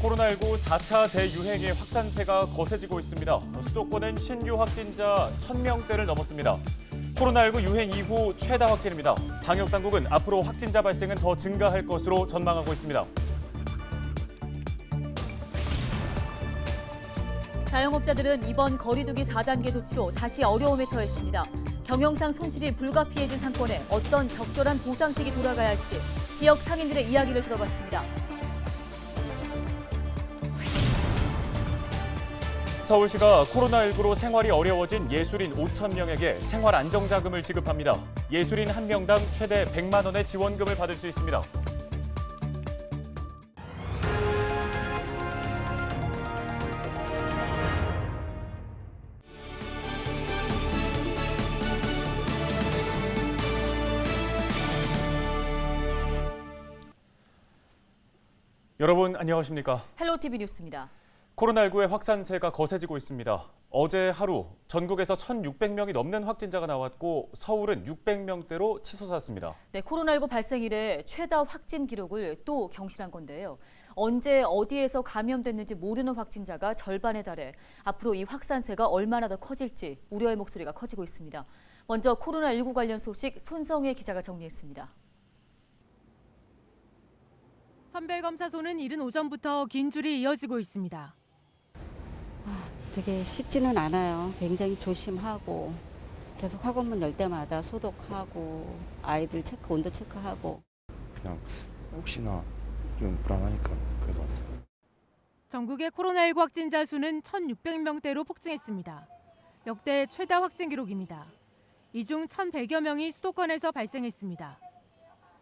코로나19 4차 대유행의 확산세가 거세지고 있습니다. 수도권은 신규 확진자 1,000명대를 넘었습니다. 코로나19 유행 이후 최다 확진입니다. 방역당국은 앞으로 확진자 발생은 더 증가할 것으로 전망하고 있습니다. 자영업자들은 이번 거리두기 4단계 조치로 다시 어려움에 처했습니다. 경영상 손실이 불가피해진 상권에 어떤 적절한 보상책이 돌아가야 할지 지역 상인들의 이야기를 들어봤습니다. 서울시가 코로나19로 생활이 어려워진 예술인 5,000명에게 생활 안정자금을 지급합니다. 예술인 1명당 최대 100만 원의 지원금을 받을 수 있습니다. 여러분 안녕하십니까? 헬로티비 뉴스입니다. 코로나19의 확산세가 거세지고 있습니다. 어제 하루 전국에서 1,600명이 넘는 확진자가 나왔고 서울은 600명대로 치솟았습니다. 네, 코로나19 발생 이래 최다 확진 기록을 또 경신한 건데요. 언제 어디에서 감염됐는지 모르는 확진자가 절반에 달해 앞으로 이 확산세가 얼마나 더 커질지 우려의 목소리가 커지고 있습니다. 먼저 코로나19 관련 소식 손성혜 기자가 정리했습니다. 선별검사소는 이른 오전부터 긴 줄이 이어지고 있습니다. 되게 쉽지는 않아요. 굉장히 조심하고 계속 학원문 열 때마다 소독하고 아이들 체크, 온도 체크하고. 그냥 혹시나 좀 불안하니까 그래서 왔어요. 전국의 코로나19 확진자 수는 1,600명대로 폭증했습니다. 역대 최다 확진 기록입니다. 이 중 1,100여 명이 수도권에서 발생했습니다.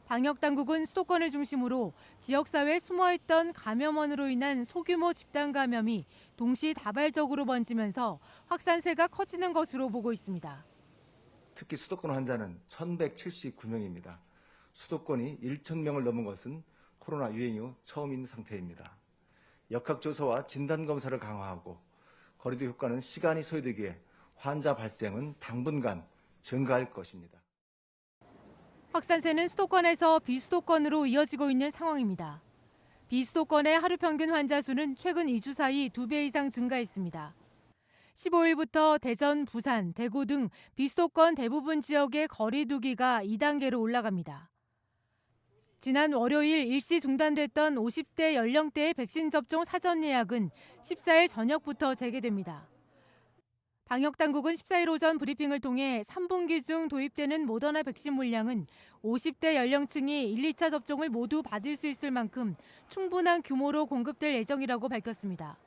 방역당국은 수도권을 중심으로 지역사회에 숨어있던 감염원으로 인한 소규모 집단 감염이 동시다발적으로 번지면서 확산세가 커지는 것으로 보고 있습니다. 특히 수도권 환자는 1,179명입니다. 수도권이 1,000명을 넘은 것은 코로나 유행 이후 처음인 상태입니다. 역학조사와 진단검사를 강화하고 거리두기 효과는 시간이 소요되기에 환자 발생은 당분간 증가할 것입니다. 확산세는 수도권에서 비수도권으로 이어지고 있는 상황입니다. 비수도권의 하루 평균 환자 수는 최근 2주 사이 2배 이상 증가했습니다. 15일부터 대전, 부산, 대구 등 비수도권 대부분 지역의 거리두기가 2단계로 올라갑니다. 지난 월요일 일시 중단됐던 50대 연령대의 백신 접종 사전 예약은 14일 저녁부터 재개됩니다. 방역당국은 14일 오전 브리핑을 통해 3분기 중 도입되는 모더나 백신 물량은 50대 연령층이 1, 2차 접종을 모두 받을 수 있을 만큼 충분한 규모로 공급될 예정이라고 밝혔습니다.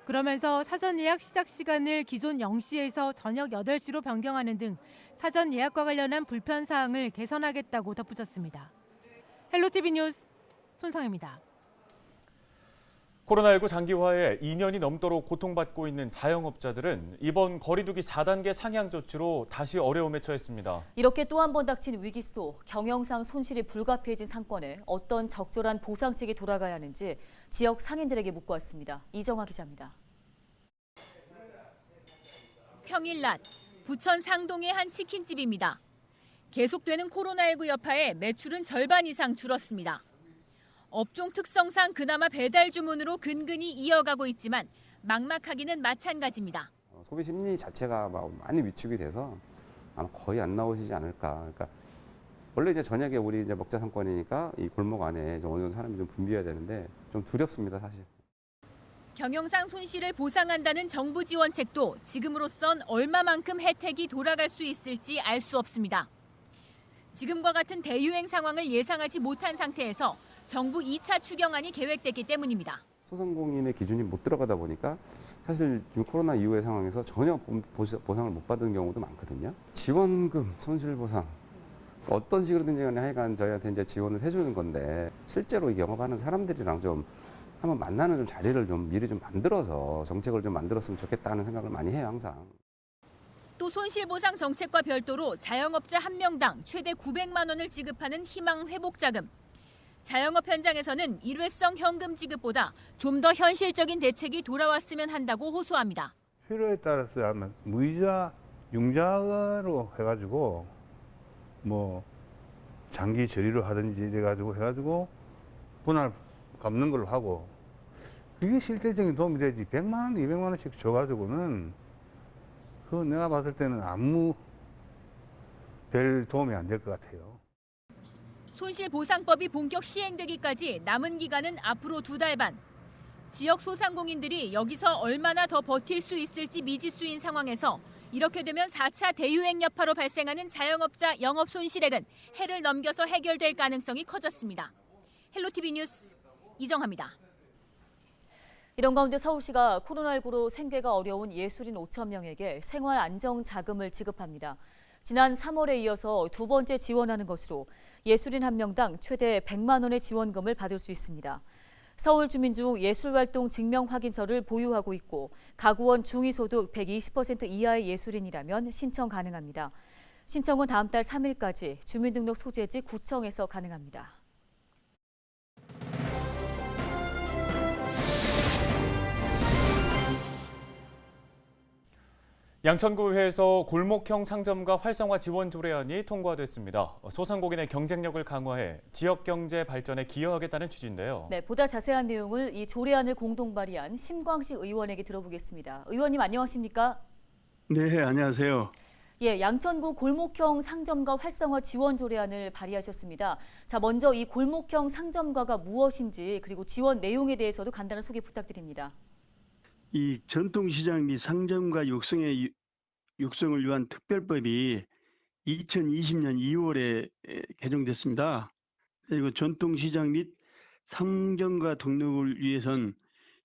그러면서 사전 예약 시작 시간을 기존 0시에서 저녁 8시로 변경하는 등 사전 예약과 관련한 불편 사항을 개선하겠다고 덧붙였습니다. 헬로티비 뉴스 손성혜입니다. 코로나19 장기화에 2년이 넘도록 고통받고 있는 자영업자들은 이번 거리두기 4단계 상향 조치로 다시 어려움에 처했습니다. 이렇게 또 한 번 닥친 위기 속 경영상 손실이 불가피해진 상권에 어떤 적절한 보상책이 돌아가야 하는지 지역 상인들에게 묻고 왔습니다. 이정화 기자입니다. 평일 낮 부천 상동의 한 치킨집입니다. 계속되는 코로나19 여파에 매출은 절반 이상 줄었습니다. 업종 특성상 그나마 배달 주문으로 근근히 이어가고 있지만 막막하기는 마찬가지입니다. 소비 심리 자체가 많이 위축이 돼서 아마 거의 안 나오시지 않을까. 그러니까 원래 이제 저녁에 우리 이제 먹자 상권이니까 이 골목 안에 좀 어느 정도 사람이 좀 붐비어야 되는데 좀 두렵습니다, 사실. 경영상 손실을 보상한다는 정부 지원책도 지금으로선 얼마만큼 혜택이 돌아갈 수 있을지 알 수 없습니다. 지금과 같은 대유행 상황을 예상하지 못한 상태에서 정부 2차 추경안이 계획됐기 때문입니다. 소상공인의 기준이 못 들어가다 보니까 사실 지금 코로나 이후의 상황에서 전혀 보상을 못 받은 경우도 많거든요. 지원금, 손실보상 어떤 식으로든지 간에 하여간 저희한테 이제 지원을 해주는 건데 실제로 영업하는 사람들이랑 좀 한번 만나는 좀 자리를 좀 미리 좀 만들어서 정책을 좀 만들었으면 좋겠다는 생각을 많이 해요, 항상. 또 손실보상 정책과 별도로 자영업자 1명당 최대 900만 원을 지급하는 희망 회복자금. 자영업 현장에서는 일회성 현금 지급보다 좀 더 현실적인 대책이 돌아왔으면 한다고 호소합니다. 필요에 따라서 하면 무이자, 융자로 해가지고 뭐 장기 저리로 하든지 이래가지고 해가지고 분할 갚는 걸로 하고 그게 실질적인 도움이 되지. 100만 원, 200만 원씩 줘가지고는 그거 내가 봤을 때는 아무 별 도움이 안 될 것 같아요. 손실보상법이 본격 시행되기까지 남은 기간은 앞으로 2달 반. 지역 소상공인들이 여기서 얼마나 더 버틸 수 있을지 미지수인 상황에서 이렇게 되면 4차 대유행 여파로 발생하는 자영업자 영업 손실액은 해를 넘겨서 해결될 가능성이 커졌습니다. 헬로티비 뉴스 이정합니다. 이런 가운데 서울시가 코로나19로 생계가 어려운 예술인 5천 명에게 생활 안정 자금을 지급합니다. 지난 3월에 이어서 2번째 지원하는 것으로 예술인 1명당 최대 100만 원의 지원금을 받을 수 있습니다. 서울 주민 중 예술활동 증명 확인서를 보유하고 있고 가구원 중위소득 120% 이하의 예술인이라면 신청 가능합니다. 신청은 다음 달 3일까지 주민등록 소재지 구청에서 가능합니다. 양천구에서 골목형 상점가 활성화 지원 조례안이 통과됐습니다. 소상공인의 경쟁력을 강화해 지역 경제 발전에 기여하겠다는 취지인데요. 네, 보다 자세한 내용을 이 조례안을 공동 발의한 심광식 의원에게 들어보겠습니다. 의원님 안녕하십니까? 네, 안녕하세요. 예, 양천구 골목형 상점가 활성화 지원 조례안을 발의하셨습니다. 자, 먼저 이 골목형 상점가가 무엇인지 그리고 지원 내용에 대해서도 간단한 소개 부탁드립니다. 이 전통시장 및 상점가 육성을 위한 특별법이 2020년 2월에 개정됐습니다. 그리고 전통시장 및 상점가 등록을 위해선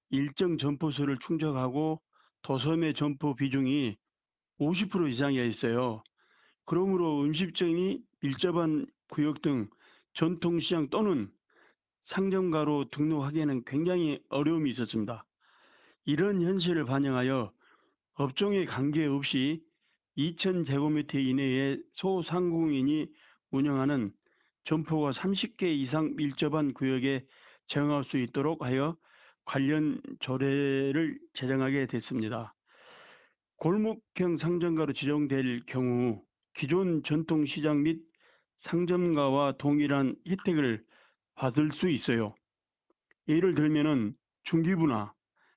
일정 점포수를 충족하고 도소매 점포 비중이 50% 이상이어야 있어요. 그러므로 음식점이 밀접한 구역 등 전통시장 또는 상점가로 등록하기에는 굉장히 어려움이 있었습니다. 이런 현실을 반영하여 업종에 관계없이 2,000제곱미터 이내의 소상공인이 운영하는 점포가 30개 이상 밀접한 구역에 정할 수 있도록 하여 관련 조례를 제정하게 됐습니다. 골목형 상점가로 지정될 경우 기존 전통시장 및 상점가와 동일한 혜택을 받을 수 있어요. 예를 들면은 중기부나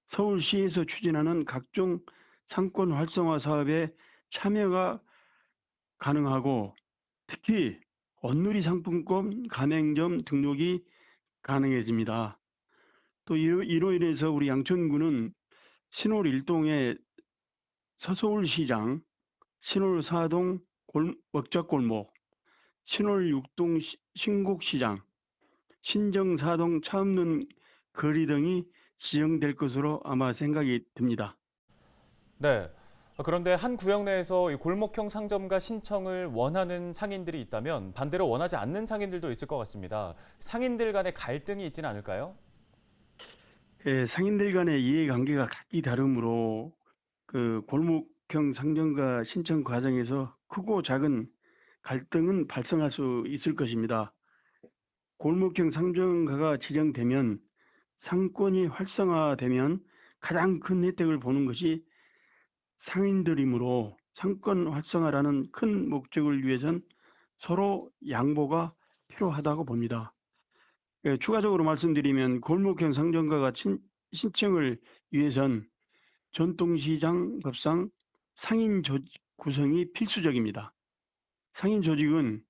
서울시에서 추진하는 각종 상권 활성화 사업에 참여가 가능하고 특히 온누리 상품권 가맹점 등록이 가능해집니다. 또 이로 인해서 우리 양천구는 신월 1동의 서서울시장, 신월 4동 먹자골목, 신월 6동 신곡시장, 신정 4동 차 없는 거리 등이 지정될 것으로 아마 생각이 듭니다. 네. 그런데 한 구역 내에서 이 골목형 상점가 신청을 원하는 상인들이 있다면 반대로 원하지 않는 상인들도 있을 것 같습니다. 상인들 간의 갈등이 있지는 않을까요? 예, 상인들 간의 이해관계가 각기 다르므로 그 골목형 상점가 신청 과정에서 크고 작은 갈등은 발생할 수 있을 것입니다. 골목형 상점가가 지정되면 상권이 활성화되면 가장 큰 혜택을 보는 것이 상인들이므로 상권 활성화라는 큰 목적을 위해선 서로 양보가 필요하다고 봅니다. 예, 추가적으로 말씀드리면 골목형 상점가가 신청을 위해선 전통시장법상 상인 조직 구성이 필수적입니다. 상인 조직은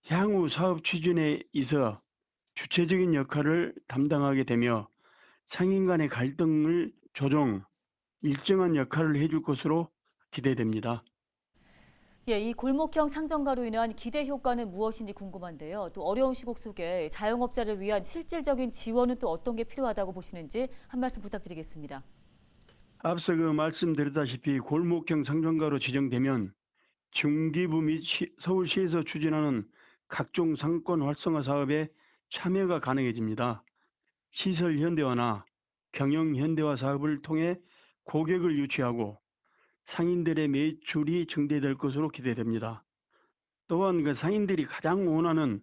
향후 사업 추진에 있어 주체적인 역할을 담당하게 되며 상인 간의 갈등을 조정, 일정한 역할을 해줄 것으로 기대됩니다. 예, 이 골목형 상점가로 인한 기대 효과는 무엇인지 궁금한데요. 또 어려운 시국 속에 자영업자를 위한 실질적인 지원은 또 어떤 게 필요하다고 보시는지 한 말씀 부탁드리겠습니다. 앞서 말씀드렸다시피 골목형 상점가로 지정되면 중기부 및 서울시에서 추진하는 각종 상권 활성화 사업에 참여가 가능해집니다. 시설 현대화나 경영 현대화 사업을 통해 고객을 유치하고 상인들의 매출이 증대될 것으로 기대됩니다. 또한 상인들이 가장 원하는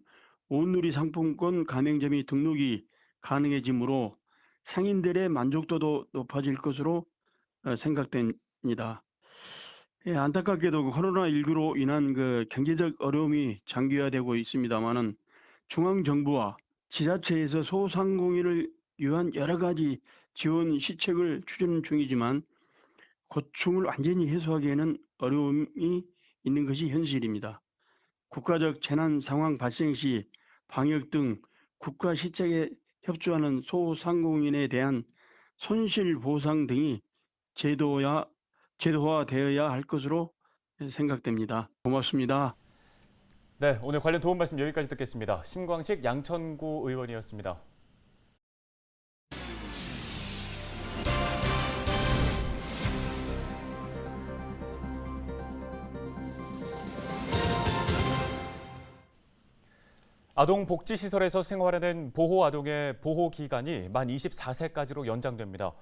온누리 상품권 가맹점이 등록이 가능해지므로 상인들의 만족도도 높아질 것으로 생각됩니다. 예, 안타깝게도 코로나19로 인한 경제적 어려움이 장기화되고 있습니다만은 중앙정부와 지자체에서 소상공인을 위한 여러 가지 지원 시책을 추진 중이지만 고충을 완전히 해소하기에는 어려움이 있는 것이 현실입니다. 국가적 재난 상황 발생 시 방역 등 국가 시책에 협조하는 소상공인에 대한 손실 보상 등이 제도화되어야 할 것으로 생각됩니다. 고맙습니다. 네, 오늘 관련 도움 말씀 여기까지 듣겠습니다. 심광식 양천구 의원이었습니다. 아동복지시설에서 생활하는 보호아동의 보호기간이 만 24세까지로 연장됩니다.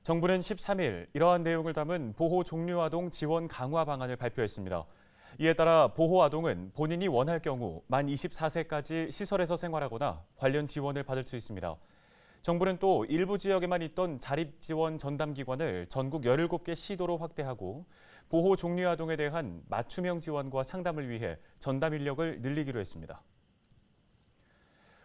정부는 13일 이러한 내용을 담은 보호종류아동 지원 강화 방안을 발표했습니다. 이에 따라 보호아동은 본인이 원할 경우 만 24세까지 시설에서 생활하거나 관련 지원을 받을 수 있습니다. 정부는 또 일부 지역에만 있던 자립지원 전담기관을 전국 17개 시도로 확대하고 보호종류아동에 대한 맞춤형 지원과 상담을 위해 전담 인력을 늘리기로 했습니다.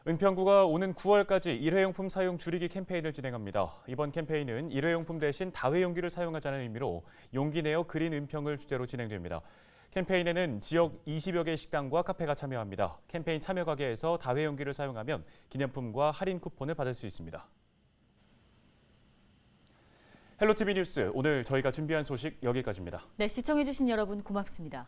은평구가 오는 9월까지 일회용품 사용 줄이기 캠페인을 진행합니다. 이번 캠페인은 일회용품 대신 다회용기를 사용하자는 의미로 용기 내어 그린 은평을 주제로 진행됩니다. 캠페인에는 지역 20여 개의 식당과 카페가 참여합니다. 캠페인 참여 가게에서 다회용기를 사용하면 기념품과 할인 쿠폰을 받을 수 있습니다. 헬로티비 뉴스, 오늘 저희가 준비한 소식 여기까지입니다. 네, 시청해주신 여러분 고맙습니다.